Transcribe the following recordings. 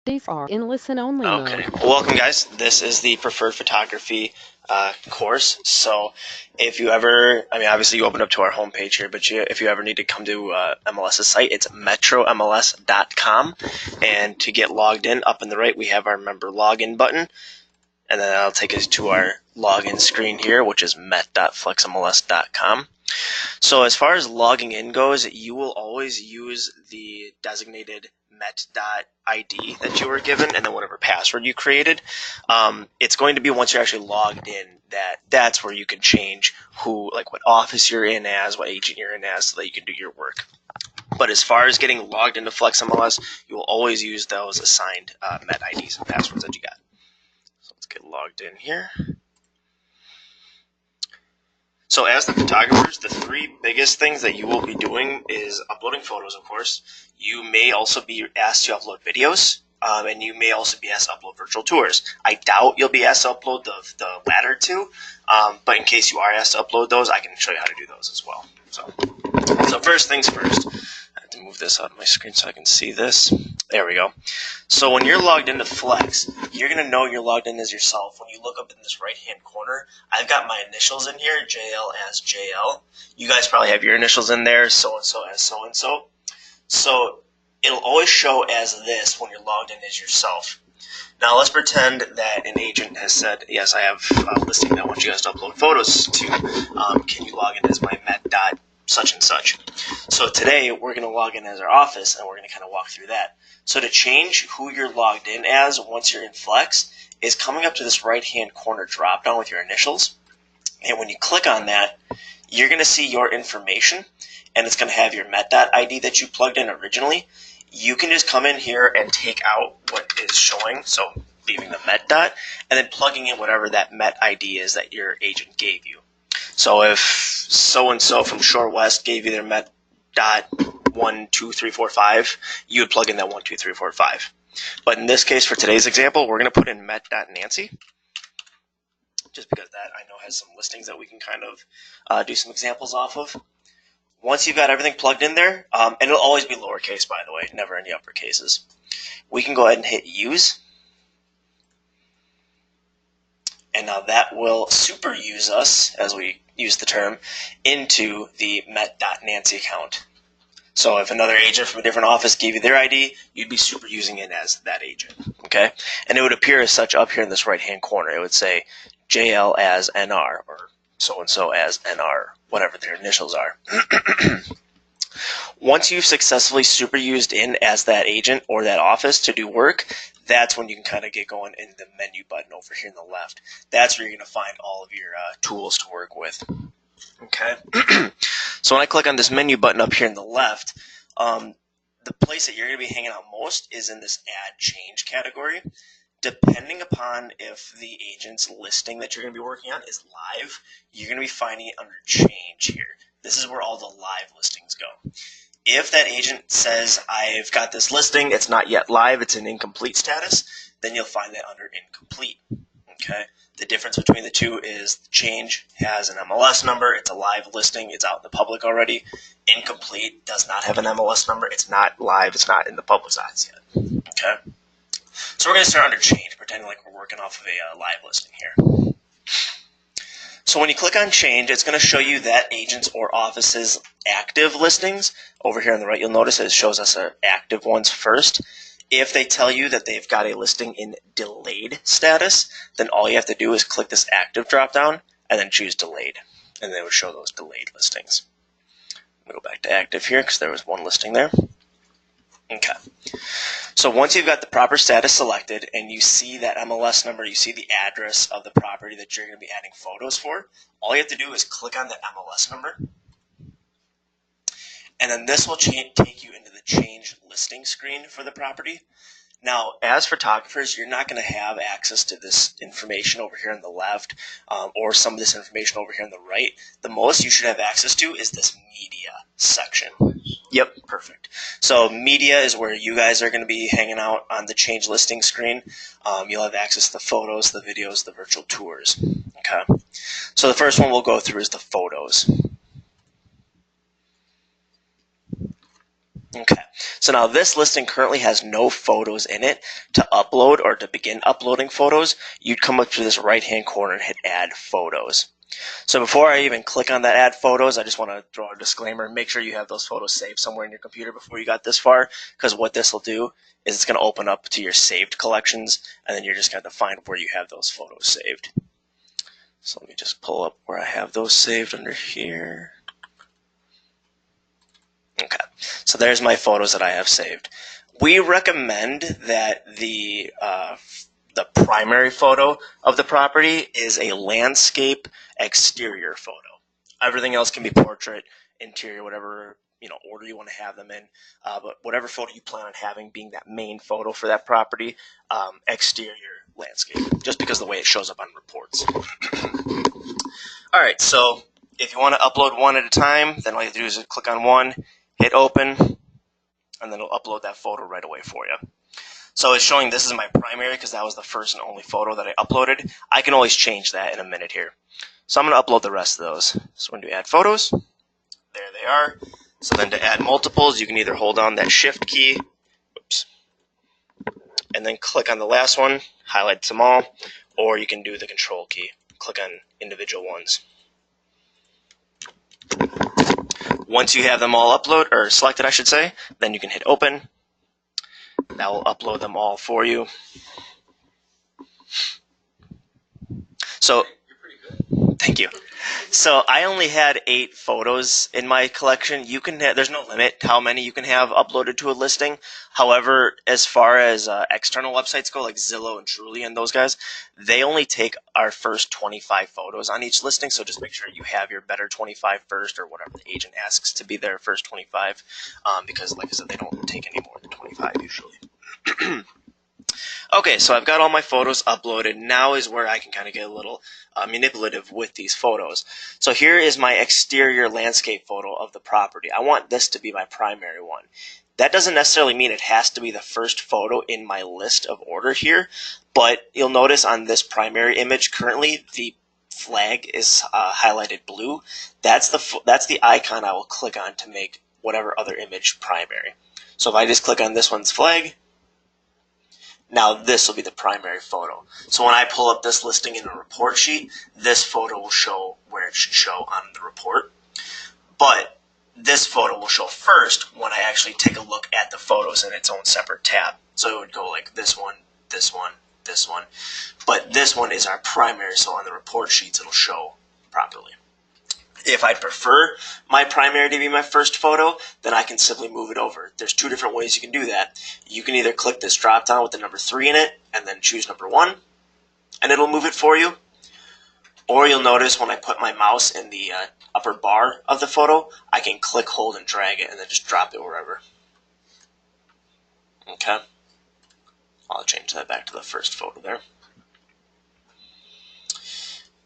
These are in listen-only Okay. mode. Well, welcome, guys. This is the preferred photography course. So, if you ever, obviously you open up to our homepage here, but if you ever need to come to MLS's site, it's metromls.com. And to get logged in, up in the right, we have our member login button. And then that'll take us to our login screen here, which is met.flexmls.com. So as far as logging in goes, you will always use the designated met.id that you were given and then whatever password you created. It's going to be once you're actually logged in that's where you can change what office you're in as, what agent you're in as, so that you can do your work. But as far as getting logged into FlexMLS, you will always use those assigned met IDs and passwords that you got. So let's get logged in here. So as the photographers, the three biggest things that you will be doing is uploading photos, of course. You may also be asked to upload videos, and you may also be asked to upload virtual tours. I doubt you'll be asked to upload the latter two, but in case you are asked to upload those, I can show you how to do those as well. So first things first. I have to move this out of my screen so I can see this. There we go. So when you're logged into Flex, you're going to know you're logged in as yourself. When you look up in this right-hand corner, I've got my initials in here, JL as JL. You guys probably have your initials in there, so-and-so as so-and-so. So it'll always show as this when you're logged in as yourself. Now let's pretend that an agent has said, yes, I have a listing that I want you guys to upload photos to. Can you log in as my met dot such and such? So today we're going to log in as our office, and we're going to kind of walk through that. So to change who you're logged in as once you're in Flex is coming up to this right-hand corner drop-down with your initials. And when you click on that, you're going to see your information, and it's going to have your met.id that you plugged in originally. You can just come in here and take out what is showing, so leaving the met dot, and then plugging in whatever that met ID is that your agent gave you. So if so-and-so from Shore West gave you their met dot 12345, you would plug in that 12345. But in this case, for today's example, we're going to put in met.nancy, just because that I know has some listings that we can kind of do some examples off of. Once you've got everything plugged in there, and it'll always be lowercase, by the way, never any upper cases, we can go ahead and hit use. And now that will super use us, as we use the term, into the met.nancy account. So if another agent from a different office gave you their ID, you'd be super using it as that agent, okay? And it would appear as such up here in this right-hand corner. It would say JL as NR, or so-and-so as NR, whatever their initials are. Once you've successfully super used in as that agent or that office to do work, that's when you can kind of get going in the menu button over here on the left. That's where you're going to find all of your tools to work with. Okay. So when I click on this menu button up here on the left, the place that you're going to be hanging out most is in this add change category. Depending upon if the agent's listing that you're going to be working on is live, you're going to be finding it under change here. This is where all the live listings go. If that agent says, I've got this listing, it's not yet live, it's in incomplete status, then you'll find that under incomplete. Okay. The difference between the two is change has an MLS number, it's a live listing, it's out in the public already. Incomplete does not have an MLS number, it's not live, it's not in the public's eyes yet. Okay. So we're going to start under change, pretending like we're working off of a live listing here. So when you click on change, it's going to show you that agent's or office's active listings. Over here on the right, you'll notice it shows us our active ones first. If they tell you that they've got a listing in delayed status, then all you have to do is click this active dropdown and then choose delayed. And then it will show those delayed listings. We'll go back to active here because there was one listing there. Okay. So once you've got the proper status selected and you see that MLS number, you see the address of the property that you're going to be adding photos for, all you have to do is click on the MLS number. And then this will take you into the change listing screen for the property. Now, as photographers, you're not going to have access to this information over here on the left or some of this information over here on the right. The most you should have access to is this media section. Yep, perfect. So media is where you guys are going to be hanging out on the change listing screen. You'll have access to the photos, the videos, the virtual tours. Okay. So the first one we'll go through is the photos. Okay, so now this listing currently has no photos in it. To upload or to begin uploading photos, you'd come up to this right-hand corner and hit Add Photos. So before I even click on that Add Photos, I just want to throw a disclaimer. Make sure you have those photos saved somewhere in your computer before you got this far, because what this will do is it's going to open up to your saved collections, and then you're just going to find where you have those photos saved. So let me just pull up where I have those saved under here. Okay, so there's my photos that I have saved. We recommend that the primary photo of the property is a landscape exterior photo. Everything else can be portrait, interior, whatever order you want to have them in. But whatever photo you plan on having being that main photo for that property, exterior landscape, just because of the way it shows up on reports. All right, so if you want to upload one at a time, then all you have to do is click on one, hit open, and then it'll upload that photo right away for you. So it's showing this is my primary because that was the first and only photo that I uploaded. I can always change that in a minute here. So I'm going to upload the rest of those. So we're going to add photos. There they are. So then to add multiples, you can either hold on that shift key, and then click on the last one, highlight them all, or you can do the control key, click on individual ones. Once you have them all selected, I should say, then you can hit open. That will upload them all for you. So, you're pretty good. Thank you. So I only had 8 photos in my collection. There's no limit how many you can have uploaded to a listing. However, as far as external websites go, like Zillow and Trulia and those guys, they only take our first 25 photos on each listing. So just make sure you have your better 25 first, or whatever the agent asks to be their first 25, because, like I said, they don't take any more than 25 usually. Okay, so I've got all my photos uploaded. Now is where I can kind of get a little manipulative with these photos. So here is my exterior landscape photo of the property. I want this to be my primary one. That doesn't necessarily mean it has to be the first photo in my list of order here, but you'll notice on this primary image currently the flag is highlighted blue. That's the icon I will click on to make whatever other image primary. So if I just click on this one's flag, now this will be the primary photo. So when I pull up this listing in a report sheet, this photo will show where it should show on the report. But this photo will show first when I actually take a look at the photos in its own separate tab. So it would go like this one, this one, this one. But this one is our primary, so on the report sheets it'll show properly. If I'd prefer my primary to be my first photo, then I can simply move it over. There's 2 different ways you can do that. You can either click this drop down with the number 3 in it and then choose number 1, and it'll move it for you. Or you'll notice when I put my mouse in the upper bar of the photo, I can click, hold, and drag it and then just drop it wherever. Okay? I'll change that back to the first photo there.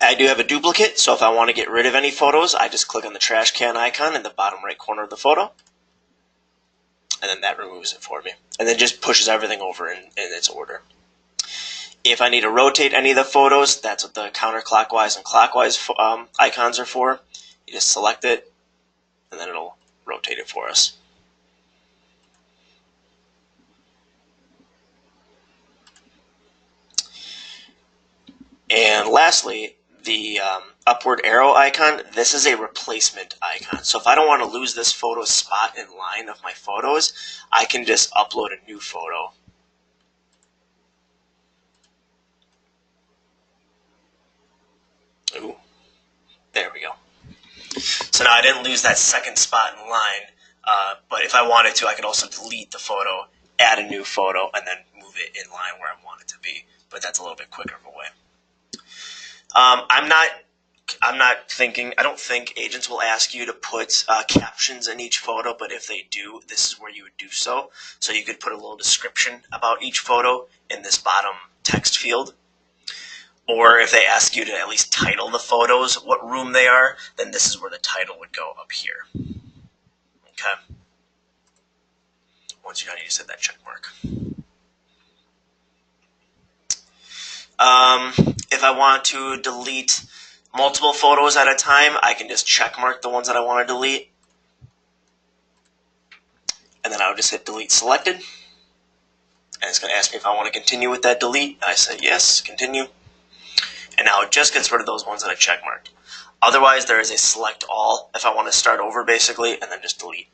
I do have a duplicate, so if I want to get rid of any photos, I just click on the trash can icon in the bottom right corner of the photo, and then that removes it for me, and then just pushes everything over in its order. If I need to rotate any of the photos, that's what the counterclockwise and clockwise icons are for. You just select it, and then it'll rotate it for us. And lastly, the upward arrow icon, this is a replacement icon. So if I don't want to lose this photo spot in line of my photos, I can just upload a new photo. Ooh, there we go. So now I didn't lose that second spot in line, but if I wanted to, I could also delete the photo, add a new photo, and then move it in line where I want it to be. But that's a little bit quicker of a way. I don't think agents will ask you to put captions in each photo, but if they do, this is where you would do so. So you could put a little description about each photo in this bottom text field. Or if they ask you to at least title the photos, what room they are, then this is where the title would go up here. Okay? Once you're done, you just hit that check mark. If I want to delete multiple photos at a time, I can just check mark the ones that I want to delete. and then I would just hit delete selected. And it's going to ask me if I want to continue with that delete. I say yes, continue. And now it just gets rid of those ones that I check marked. Otherwise, there is a select all if I want to start over basically, and then just delete.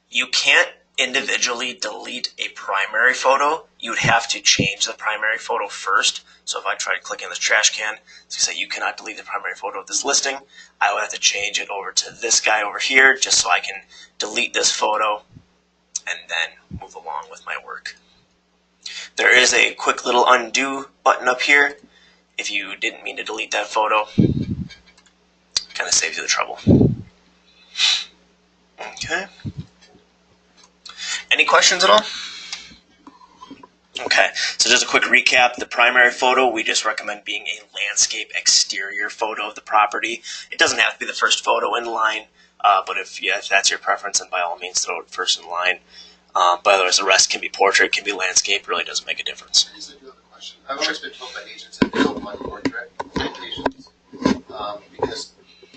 You can't individually delete a primary photo. You would have to change the primary photo first. So if I try to click in this trash can, it's going to say you cannot delete the primary photo of this listing. I would have to change it over to this guy over here just so I can delete this photo and then move along with my work. There is a quick little undo button up here if you didn't mean to delete that photo. Kind of saves you the trouble. Okay. Any questions at all? Okay, so just a quick recap. The primary photo, we just recommend being a landscape exterior photo of the property. It doesn't have to be the first photo in line, but if that's your preference, then by all means throw it first in line. But otherwise, the rest can be portrait, can be landscape, really doesn't make a difference. I do have a question. I've always been told by agents that they don't want portrait presentations because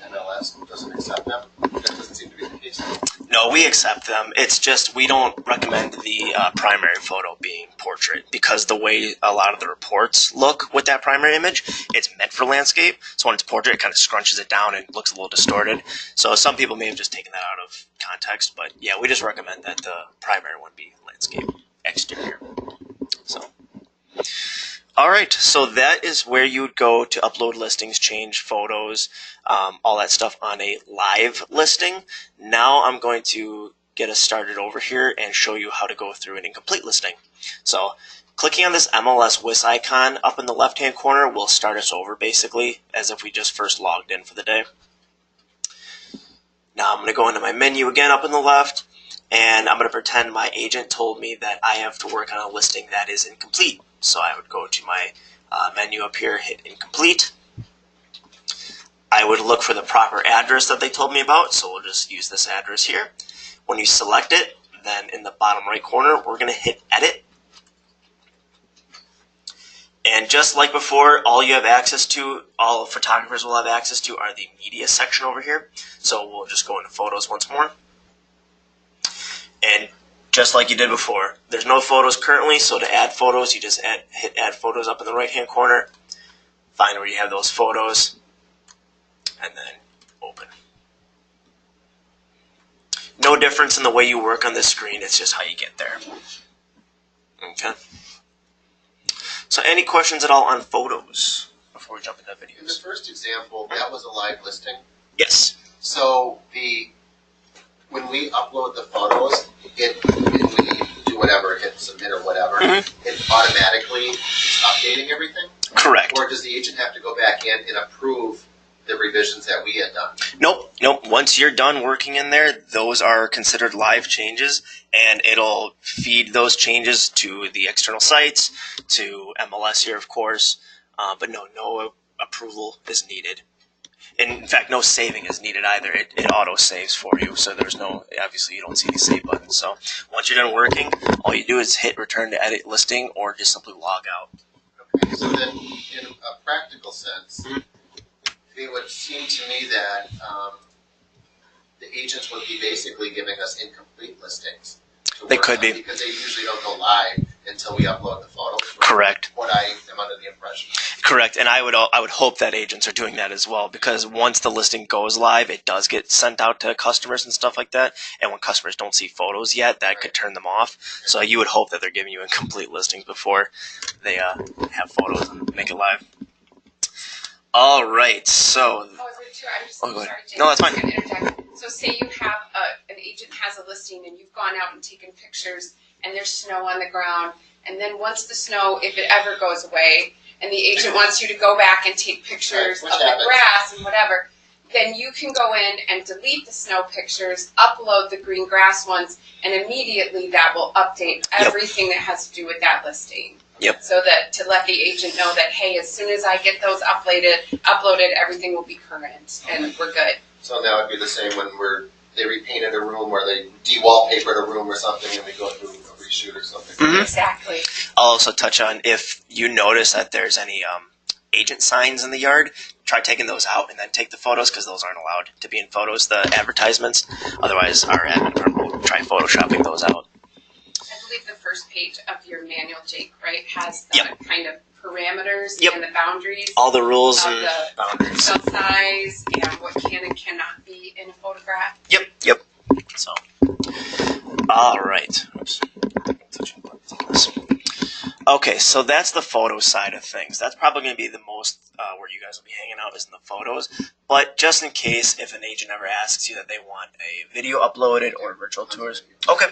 MLS doesn't accept them. That doesn't seem to be the case. No, we accept them. It's just we don't recommend the primary photo being portrait because the way a lot of the reports look with that primary image, it's meant for landscape. So when it's portrait, it kind of scrunches it down and looks a little distorted. So some people may have just taken that out of context, but yeah, we just recommend that the primary one be landscape exterior. So, all right, so that is where you would go to upload listings, change photos, all that stuff on a live listing. Now I'm going to get us started over here and show you how to go through an incomplete listing. So clicking on this MLS WIS icon up in the left-hand corner will start us over basically as if we just first logged in for the day. Now I'm going to go into my menu again up in the left, and I'm going to pretend my agent told me that I have to work on a listing that is incomplete. So I would go to my menu up here, hit incomplete. I would look for the proper address that they told me about, so we'll just use this address here. When you select it, then in the bottom right corner, we're going to hit edit. And just like before, all you have access to, all photographers will have access to, are the media section over here. So we'll just go into photos once more. And just like you did before, there's no photos currently, so to add photos, you just hit add photos up in the right hand corner, find where you have those photos, and then open. No difference in the way you work on this screen, it's just how you get there. Okay. So any questions at all on photos before we jump into videos? In the first example, that was a live listing. Yes. So when we upload the photos, when we do whatever, hit submit or whatever, it automatically is updating everything? Correct. Or does the agent have to go back in and approve the revisions that we had done? Nope. Once you're done working in there, those are considered live changes, and it'll feed those changes to the external sites, to MLS here, of course, but no approval is needed. In fact, no saving is needed either. It auto-saves for you, so there's no, obviously you don't see the save button. So once you're done working, all you do is hit return to edit listing or just simply log out. Okay, so then in a practical sense, it would seem to me that the agents would be basically giving us incomplete listings. They could be. Because they usually don't go live until we upload the photos. Correct. What I am under the impression. Correct, and I would hope that agents are doing that as well, because once the listing goes live, it does get sent out to customers and stuff like that, and when customers don't see photos yet, that could turn them off. So you would hope that they're giving you incomplete listings before they have photos and make it live. All right, so... Oh, go ahead. Sorry, No, that's fine. I'm gonna interject. So say you have an agent has a listing and you've gone out and taken pictures and there's snow on the ground, and then once the snow, if it ever goes away, and the agent wants you to go back and take pictures of the grass and whatever, then you can go in and delete the snow pictures, upload the green grass ones, and immediately that will update everything that has to do with that listing. Yep. So that to let the agent know that, hey, as soon as I get those uploaded, everything will be current and we're good. So that would be the same when they repainted a room or they de-wallpapered a room or something and we go through a reshoot or something. Mm-hmm. Exactly. I'll also touch on if you notice that there's any agent signs in the yard, try taking those out and then take the photos, because those aren't allowed to be in photos, the advertisements. Otherwise, our admin department will try photoshopping those out. I believe the first page of your manual, Jake, right, has the Yep. kind of parameters Yep. and the boundaries All the rules of and the boundaries. cell size and what can and cannot be in a photograph. Yep. So, all right. Oops. Touching buttons on this. Okay, so that's the photo side of things. That's probably going to be the most where you guys will be hanging out, is in the photos. But just in case, if an agent ever asks you that they want a video uploaded or virtual tours. Okay.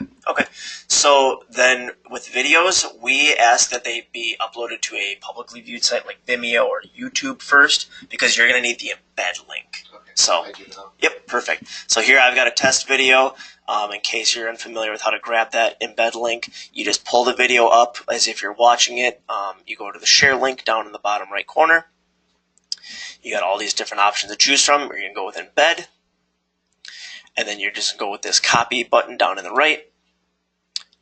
So then with videos, we ask that they be uploaded to a publicly viewed site like Vimeo or YouTube first, because you're going to need the embed link. Okay, So, I do know. yep, perfect. So here I've got a test video. In case you're unfamiliar with how to grab that embed link, you just pull the video up as if you're watching it. You go to the share link down in the bottom right corner. You got all these different options to choose from. You're going to go with embed. And then you're just going to go with this copy button down in the right.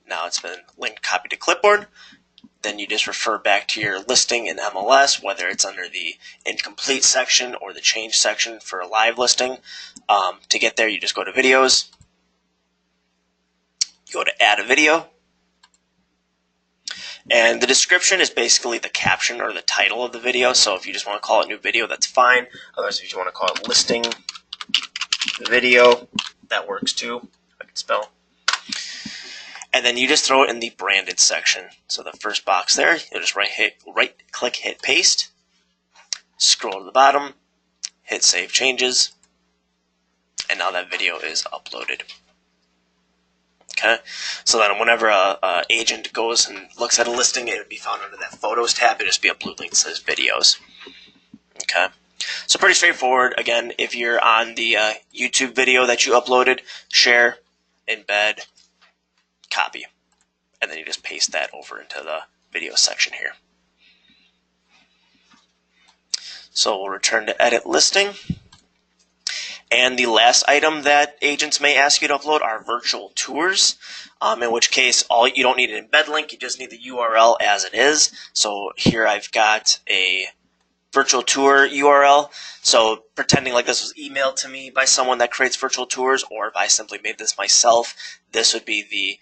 Now it's been linked, copied to clipboard. Then you just refer back to your listing in MLS, whether it's under the incomplete section or the change section for a live listing. To get there, you just go to videos. You go to add a video. And the description is basically the caption or the title of the video. So if you just want to call it new video, that's fine. Otherwise, if you want to call it listing video, that works too. I can spell. And then you just throw it in the branded section. So the first box there, you'll just right click, hit paste. Scroll to the bottom, hit save changes. And now that video is uploaded. Okay, so then whenever a agent goes and looks at a listing, it would be found under that Photos tab. It would just be a blue link that says Videos. Okay, so pretty straightforward. Again, if you're on the YouTube video that you uploaded, share, embed, copy, and then you just paste that over into the video section here. So we'll return to edit listing. And the last item that agents may ask you to upload are virtual tours, in which case you don't need an embed link, you just need the URL as it is. So here I've got a virtual tour URL. So pretending like this was emailed to me by someone that creates virtual tours, or if I simply made this myself, this would be the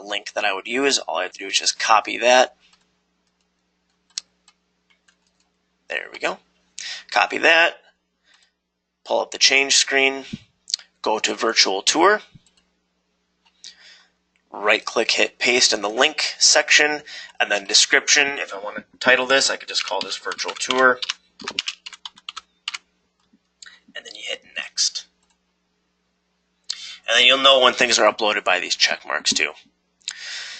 link that I would use. All I have to do is just copy that. There we go. Copy that. Pull up the change screen, go to virtual tour, right click, hit paste in the link section, and then description. If I want to title this, I could just call this virtual tour. And then you hit next. And then you'll know when things are uploaded by these check marks too.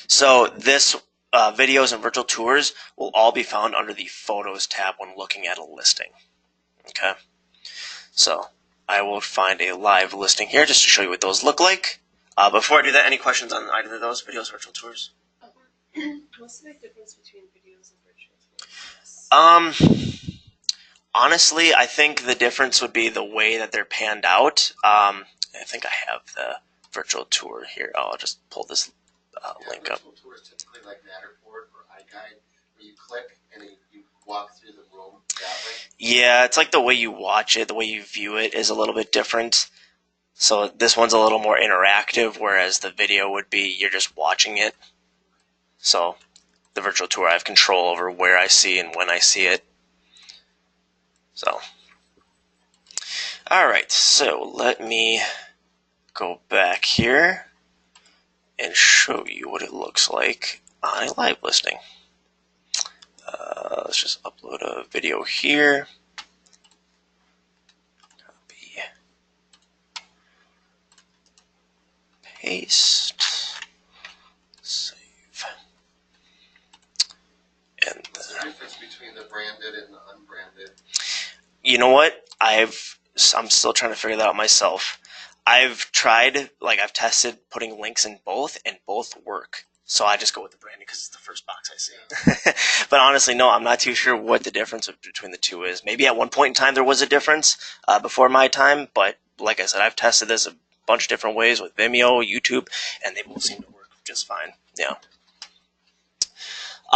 So this videos and virtual tours will all be found under the Photos tab when looking at a listing. Okay. So I will find a live listing here just to show you what those look like. Before I do that, any questions on either of those videos, virtual tours? What's the big difference between videos and virtual tours? Honestly, I think the difference would be the way that they're panned out. I think I have the virtual tour here. I'll just pull this link up. Virtual tours typically like Matterport or iGuide, where you click and then you walk through the room that way. Yeah, it's like the way you watch it, the way you view it is a little bit different. So this one's a little more interactive, whereas the video would be you're just watching it. So the virtual tour, I have control over where I see and when I see it. So, all right, so let me go back here and show you what it looks like on a live listing. Let's just upload a video here. Copy. Paste. Save. And What's the difference between the branded and the unbranded? you know what? I'm still trying to figure that out myself. I've tested putting links in both, and both work. So I just go with the branding because it's the first box I see. But honestly, no, I'm not too sure what the difference between the two is. Maybe at one point in time there was a difference before my time, but like I said, I've tested this a bunch of different ways with Vimeo, YouTube, and they both seem to work just fine. Yeah.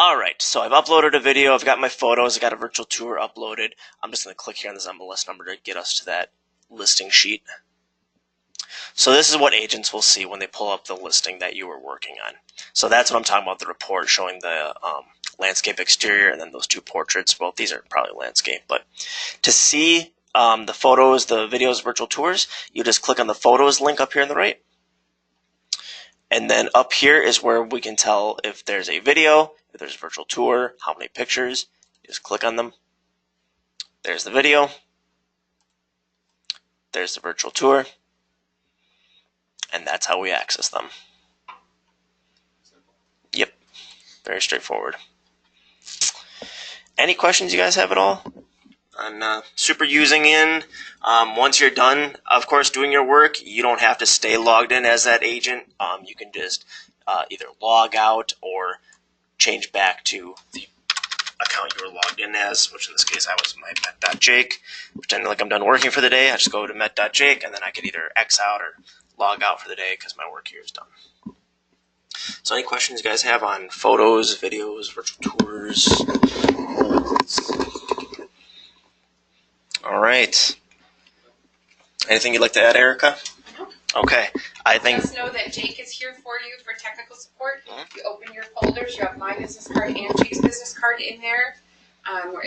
All right, so I've uploaded a video. I've got my photos. I got a virtual tour uploaded. I'm just going to click here on this MLS number to get us to that listing sheet. So this is what agents will see when they pull up the listing that you were working on. So that's what I'm talking about, the report showing the landscape exterior and then those two portraits. Well, these are probably landscape, but to see the photos, the videos, virtual tours, you just click on the photos link up here on the right. And then up here is where we can tell if there's a video, if there's a virtual tour, how many pictures. You just click on them. There's the video. There's the virtual tour. And that's how we access them. Yep. Very straightforward. Any questions you guys have at all on Super Using In? Once you're done, of course, doing your work, you don't have to stay logged in as that agent. You can just either log out or change back to the account you were logged in as, which in this case I was my met.jake. Pretending like I'm done working for the day, I just go to met.jake, and then I could either X out or log out for the day because my work here is done. So any questions you guys have on photos, videos, virtual tours? All right. Anything you'd like to add, Erica? No. Okay. I think. Just know that Jake is here for you for technical support. You open your folders. You have my business card and Jake's business card in there. We're